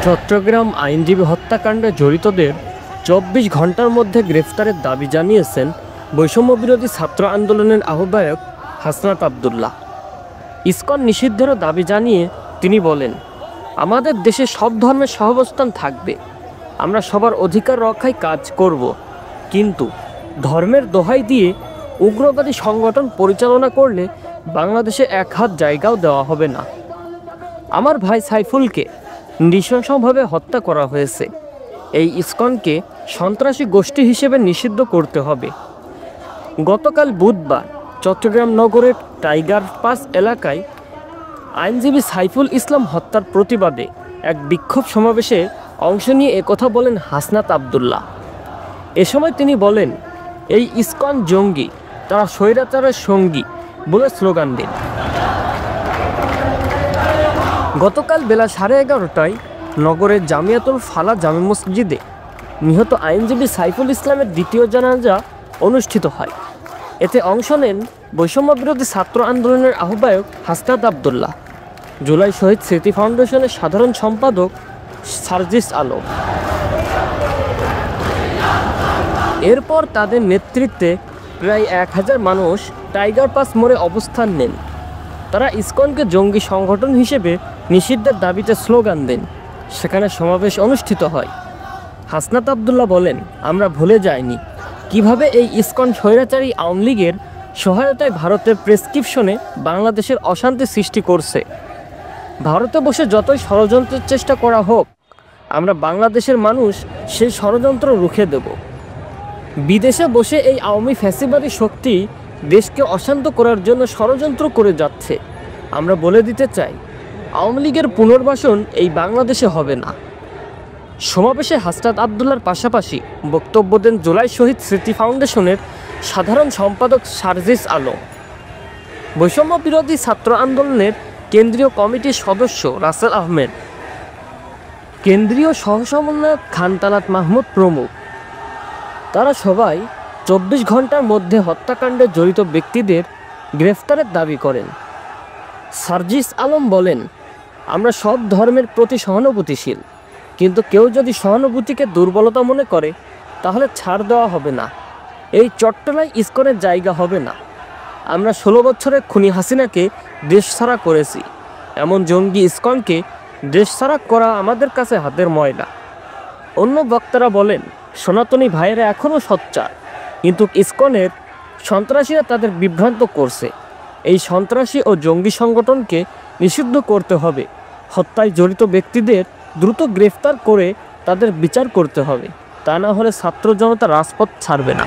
চট্টগ্রাম আইনজীবী হত্যাকাণ্ডে জড়িতদের ২৪ ঘন্টার মধ্যে গ্রেফতারের দাবি জানিয়েছেন বৈষম্যবিরোধী ছাত্র আন্দোলনের আহ্বায়ক হাসনাত আবদুল্লাহ। ইসকন নিষিদ্ধেরও দাবি জানিয়ে তিনি বলেন, আমাদের দেশে সব ধর্মের সহাবস্থান থাকবে, আমরা সবার অধিকার রক্ষায় কাজ করব, কিন্তু ধর্মের দোহাই দিয়ে উগ্রবাদী সংগঠন পরিচালনা করলে বাংলাদেশে এক হাত জায়গাও দেওয়া হবে না। আমার ভাই সাইফুলকে নৃশংসভাবে হত্যা করা হয়েছে। এই ইসকনকে সন্ত্রাসী গোষ্ঠী হিসেবে নিষিদ্ধ করতে হবে। গতকাল বুধবার চট্টগ্রাম নগরের টাইগার পাস এলাকায় আইনজীবী সাইফুল ইসলাম হত্যার প্রতিবাদে এক বিক্ষোভ সমাবেশে অংশ নিয়ে একথা বলেন হাসনাত আবদুল্লাহ। এ সময় তিনি বলেন, এই ইসকন জঙ্গি, তারা স্বৈরাচারের সঙ্গী বলে স্লোগান দেন। গতকাল বেলা 11:30টায় নগরের জামিয়াতুল ফালাহ জামে মসজিদে নিহত আইনজীবী সাইফুল ইসলামের দ্বিতীয় জানাজা অনুষ্ঠিত হয়। এতে অংশ নেন বৈষম্যবিরোধী ছাত্র আন্দোলনের আহ্বায়ক হাসনাত আবদুল্লাহ, জুলাই শহীদ স্মৃতি ফাউন্ডেশনের সাধারণ সম্পাদক সার্জিস আলম। এরপর তাদের নেতৃত্বে প্রায় 1000 মানুষ টাইগার পাস মোড়ে অবস্থান নেন। তারা ইসকনকে জঙ্গি সংগঠন হিসেবে নিষিদ্ধের দাবিতে স্লোগান দেন। সেখানে সমাবেশ অনুষ্ঠিত হয়। হাসনাত আবদুল্লাহ বলেন, আমরা ভুলে যাইনি কিভাবে এই ইসকন স্বৈরাচারী আওয়ামী লীগের সহায়তায় ভারতের প্রেসক্রিপশনে বাংলাদেশের অশান্তি সৃষ্টি করছে। ভারতে বসে যতই ষড়যন্ত্রের চেষ্টা করা হোক, আমরা বাংলাদেশের মানুষ সেই ষড়যন্ত্র রুখে দেব। বিদেশে বসে এই আওয়ামী ফ্যাসিবাদী শক্তি দেশকে অশান্ত করার জন্য ষড়যন্ত্র করে যাচ্ছে। আমরা বলে দিতে চাই, আওয়ামী লীগের পুনর্বাসন এই বাংলাদেশে হবে না। সমাবেশে হাসনাত আবদুল্লাহর পাশাপাশি বক্তব্য দেন জুলাই শহীদ স্মৃতি ফাউন্ডেশনের সাধারণ সম্পাদক সার্জিস আলম, বৈষম্য বিরোধী ছাত্র আন্দোলনের কেন্দ্রীয় কমিটির সদস্য রাসেল আহমেদ, কেন্দ্রীয় সহসমন্বয়ক খান তালাত মাহমুদ প্রমুখ। তারা সবাই 24 ঘন্টার মধ্যে হত্যাকাণ্ডে জড়িত ব্যক্তিদের গ্রেফতারের দাবি করেন। সার্জিস আলম বলেন, আমরা সব ধর্মের প্রতি সহানুভূতিশীল, কিন্তু কেউ যদি সহানুভূতিকে দুর্বলতা মনে করে তাহলে ছাড় দেওয়া হবে না। এই চট্টলায় ইসকনের জায়গা হবে না। আমরা 16 বছরে খুনি হাসিনাকে দেশছাড়া করেছি। এমন জঙ্গি ইসকনকে দেশছাড়া করা আমাদের কাছে হাতের ময়লা। অন্য বক্তারা বলেন, সনাতনী ভাইয়েরা এখনও সোচ্চার, কিন্তু ইসকনের সন্ত্রাসীরা তাদের বিভ্রান্ত করছে। এই সন্ত্রাসী ও জঙ্গি সংগঠনকে নিষিদ্ধ করতে হবে। হত্যায় জড়িত ব্যক্তিদের দ্রুত গ্রেফতার করে তাদের বিচার করতে হবে, তা না হলে ছাত্র জনতা রাজপথ ছাড়বে না।